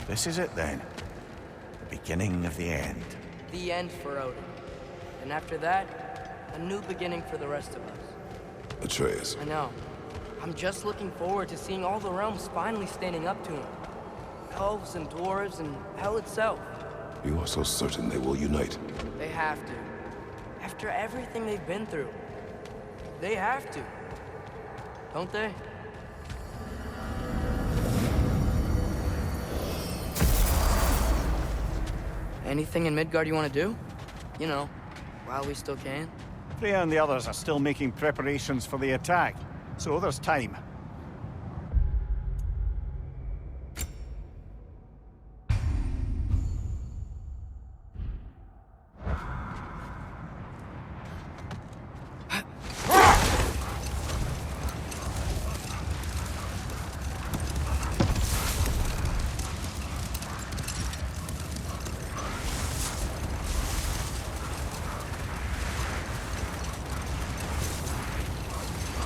This is it then. The beginning of the end. The end for Odin. And after that, a new beginning for the rest of us. Atreus. I know. I'm just looking forward to seeing all the realms finally standing up to him. Elves and dwarves and hell itself. You are so certain they will unite? They have to. After everything they've been through. They have to. Don't they? Anything in Midgard you want to do? You know, while we still can. Freya and the others are still making preparations for the attack, so there's time.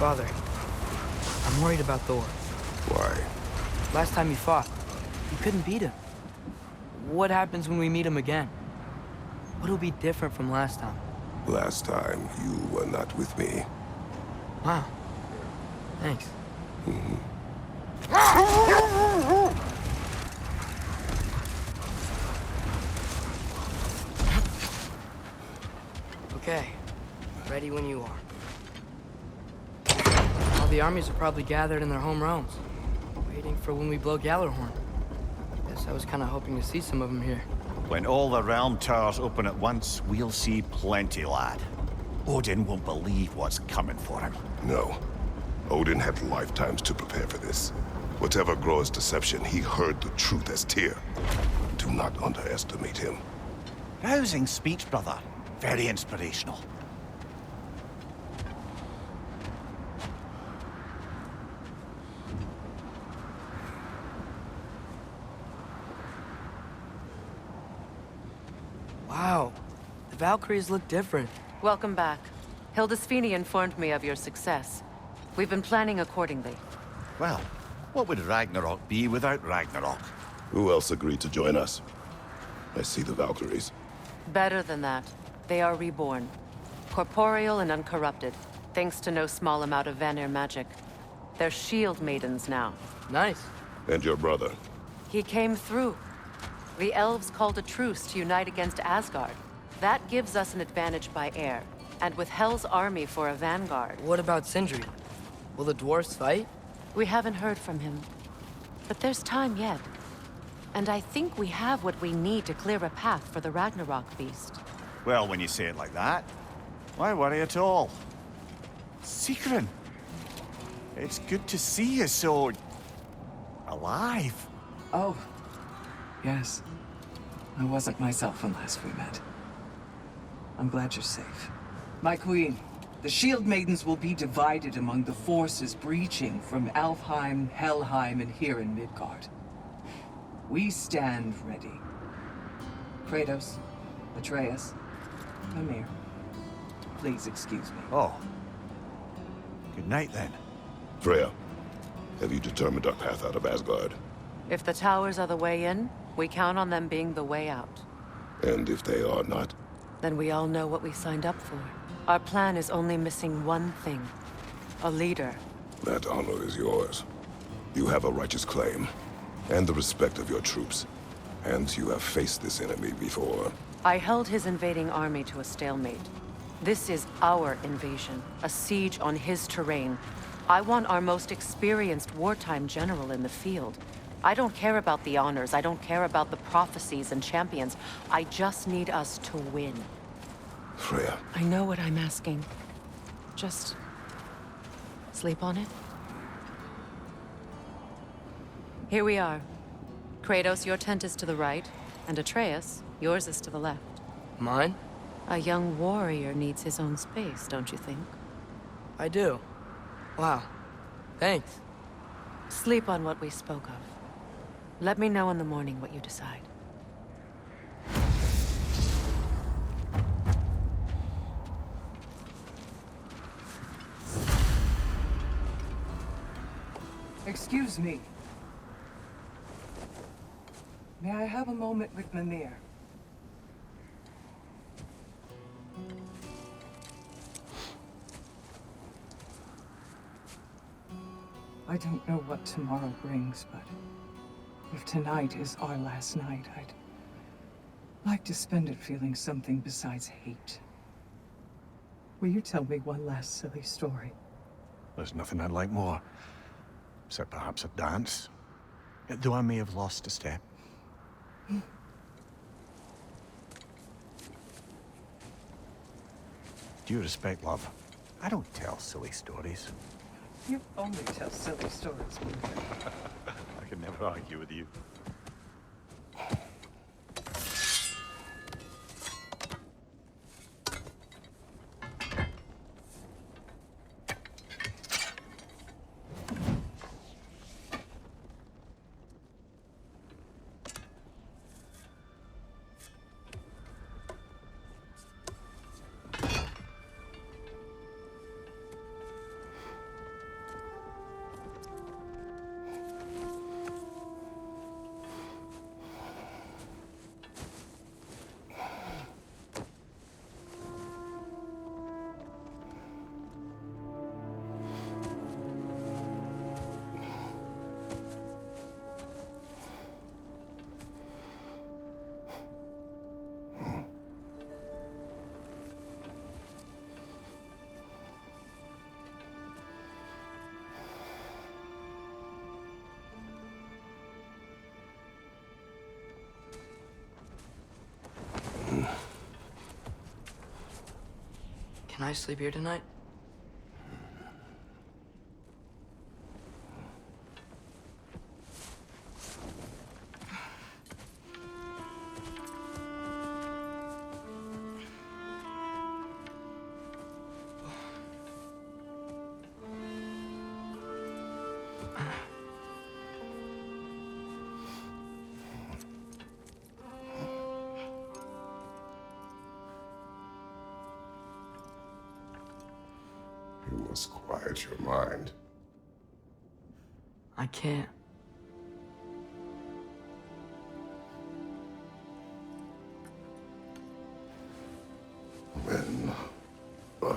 Father, I'm worried about Thor. Why? Last time you fought, you couldn't beat him. What happens when we meet him again? What'll be different from last time? Last time, you were not with me. Wow. Thanks. Okay. Ready when you are. All the armies are probably gathered in their home realms, waiting for when we blow Gjallarhorn. Guess I was kind of hoping to see some of them here. When all the realm towers open at once, we'll see plenty, lad. Odin won't believe what's coming for him. No. Odin had lifetimes to prepare for this. Whatever Groa's deception, he heard the truth as Tyr. Do not underestimate him. Rousing speech, brother. Very inspirational. Wow. The Valkyries look different. Welcome back. Hildisvini informed me of your success. We've been planning accordingly. Well, what would Ragnarok be without Ragnarok? Who else agreed to join us? I see the Valkyries. Better than that. They are reborn. Corporeal and uncorrupted, thanks to no small amount of Vanir magic. They're shield maidens now. Nice. And your brother. He came through. The elves called a truce to unite against Asgard. That gives us an advantage by air. And with Hel's army for a vanguard. What about Sindri? Will the dwarves fight? We haven't heard from him. But there's time yet. And I think we have what we need to clear a path for the Ragnarok beast. Well, when you say it like that, why worry at all? Sigrun! It's good to see you so... alive. Oh, yes. I wasn't myself when last we met. I'm glad you're safe. My queen, the Shield Maidens will be divided among the forces breaching from Alfheim, Helheim, and here in Midgard. We stand ready. Kratos, Atreus, Mimir, please excuse me. Oh. Good night, then. Freya, have you determined our path out of Asgard? If the towers are the way in, we count on them being the way out. And if they are not? Then we all know what we signed up for. Our plan is only missing one thing. A leader. That honor is yours. You have a righteous claim, and the respect of your troops. And you have faced this enemy before. I held his invading army to a stalemate. This is our invasion, a siege on his terrain. I want our most experienced wartime general in the field. I don't care about the honors, I don't care about the prophecies and champions. I just need us to win. Freya. I know what I'm asking. Just... sleep on it? Here we are. Kratos, your tent is to the right, and Atreus, yours is to the left. Mine? A young warrior needs his own space, don't you think? I do. Wow. Thanks. Sleep on what we spoke of. Let me know in the morning what you decide. Excuse me. May I have a moment with Mimir? I don't know what tomorrow brings, but if tonight is our last night, I'd like to spend it feeling something besides hate. Will you tell me one last silly story? There's nothing I'd like more. Except perhaps a dance. Though I may have lost a step. Due respect, love, I don't tell silly stories. You only tell silly stories, Mimir. I can never argue with you. Can I sleep here tonight? You must quiet your mind. I can't. Then I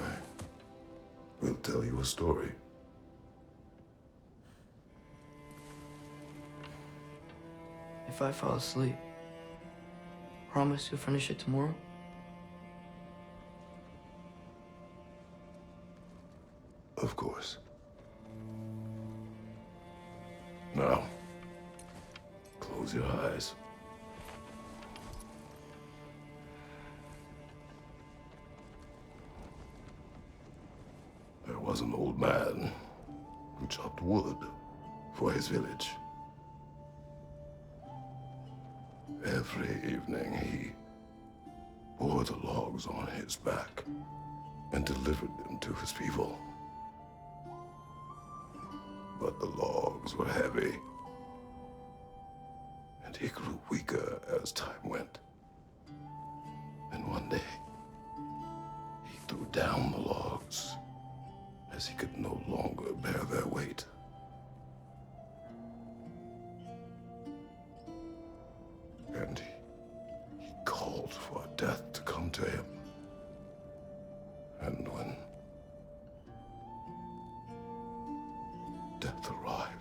will tell you a story. If I fall asleep, promise you'll finish it tomorrow? Of course. Now, close your eyes. There was an old man who chopped wood for his village. Every evening he bore the logs on his back and delivered them to his people. But the logs were heavy, and he grew weaker as time went. And one day, he threw down the logs as he could no longer bear their weight. And he called for death to come to him. And when death arrived,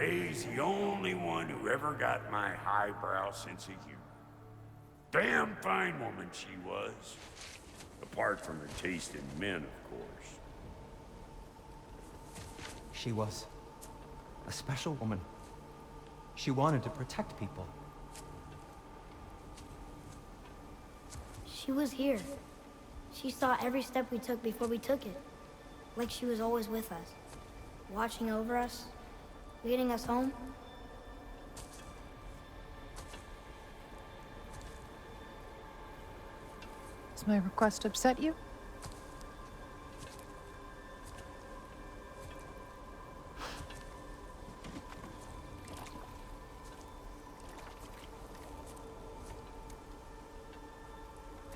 He's the only one who ever got my highbrow sense of humor. Damn fine woman she was. Apart from her taste in men, of course. She was a special woman. She wanted to protect people. She was here. She saw every step we took before we took it. Like she was always with us. Watching over us. Leading us home. Does my request upset you?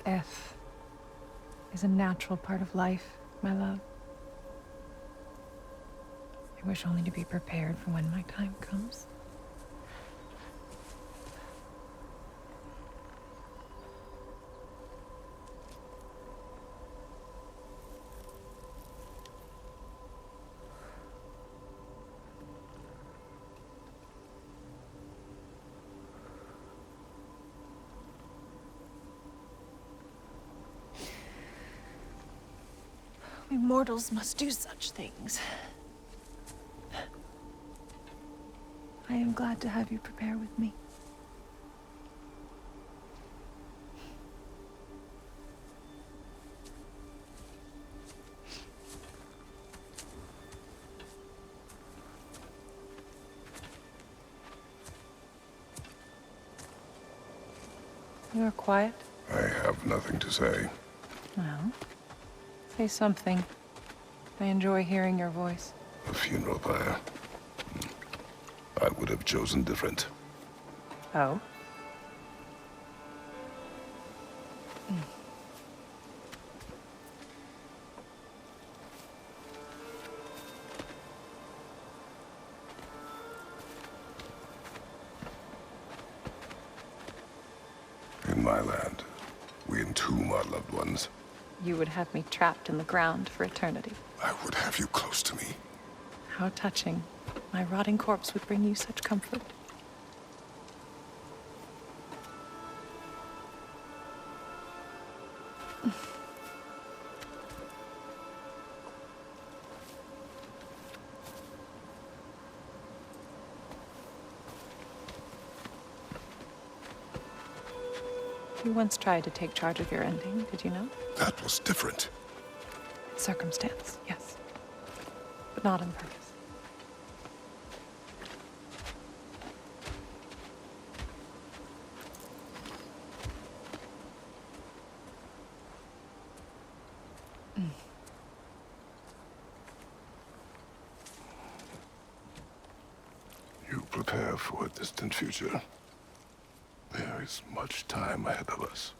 Death is a natural part of life, my love. I wish only to be prepared for when my time comes. We mortals must do such things. I am glad to have you prepare with me. You are quiet? I have nothing to say. Well, say something. I enjoy hearing your voice. A funeral pyre. I would have chosen different. Oh? In my land, we entomb our loved ones. You would have me trapped in the ground for eternity. I would have you close to me. How touching. My rotting corpse would bring you such comfort. You once tried to take charge of your ending, did you know? That was different. Circumstance, yes. But not on purpose. You prepare for a distant future. There is much time ahead of us.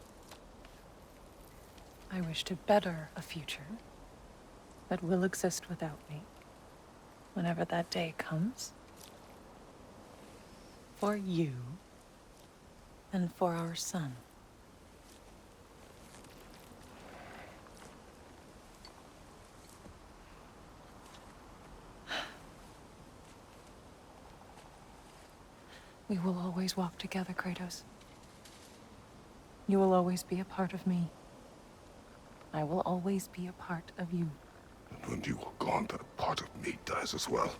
I wish to better a future that will exist without me, whenever that day comes. For you, and for our son. We will always walk together, Kratos. You will always be a part of me. I will always be a part of you. And when you are gone, that part of me dies as well.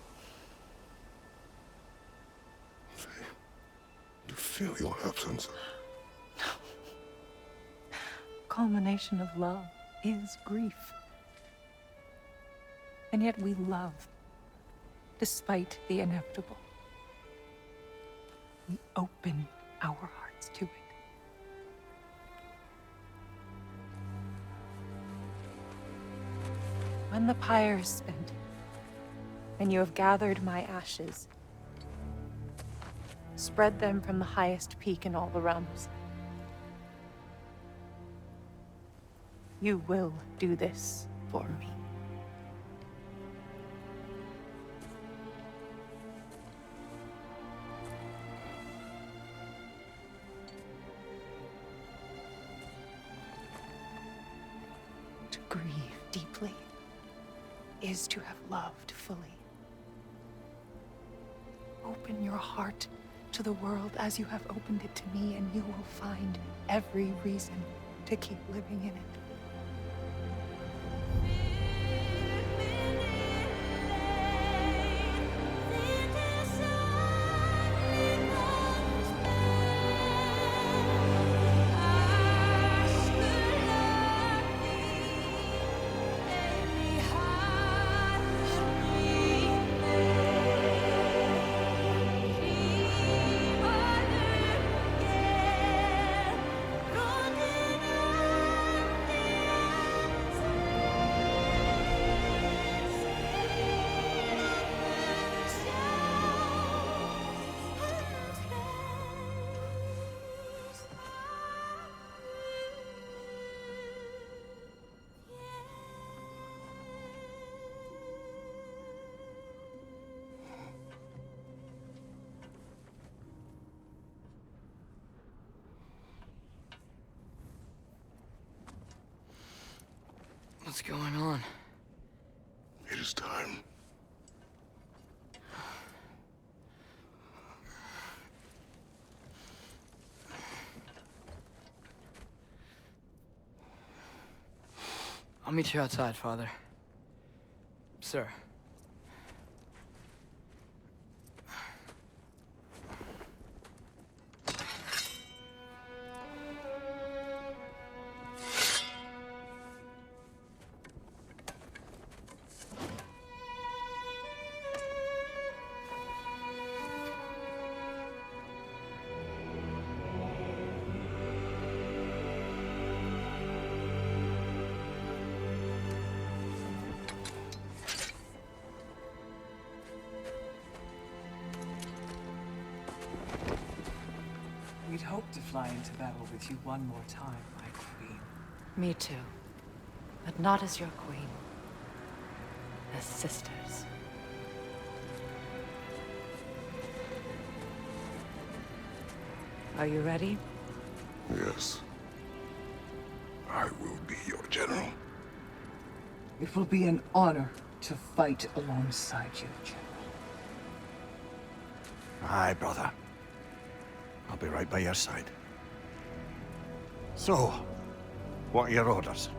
You feel your absence. Culmination of love is grief. And yet we love, despite the inevitable. We open our hearts to it. When the pyre is spent, and you have gathered my ashes, spread them from the highest peak in all the realms. You will do this for me. To grieve deeply is to have loved fully. Open your heart to the world as you have opened it to me, and you will find every reason to keep living in it. What's going on? It is time. I'll meet you outside, Father. Sir. We'd hoped to fly into battle with you one more time, my queen. Me too. But not as your queen. As sisters. Are you ready? Yes. I will be your general. It will be an honor to fight alongside you, General. Aye, brother. I'll be right by your side. So, what are your orders?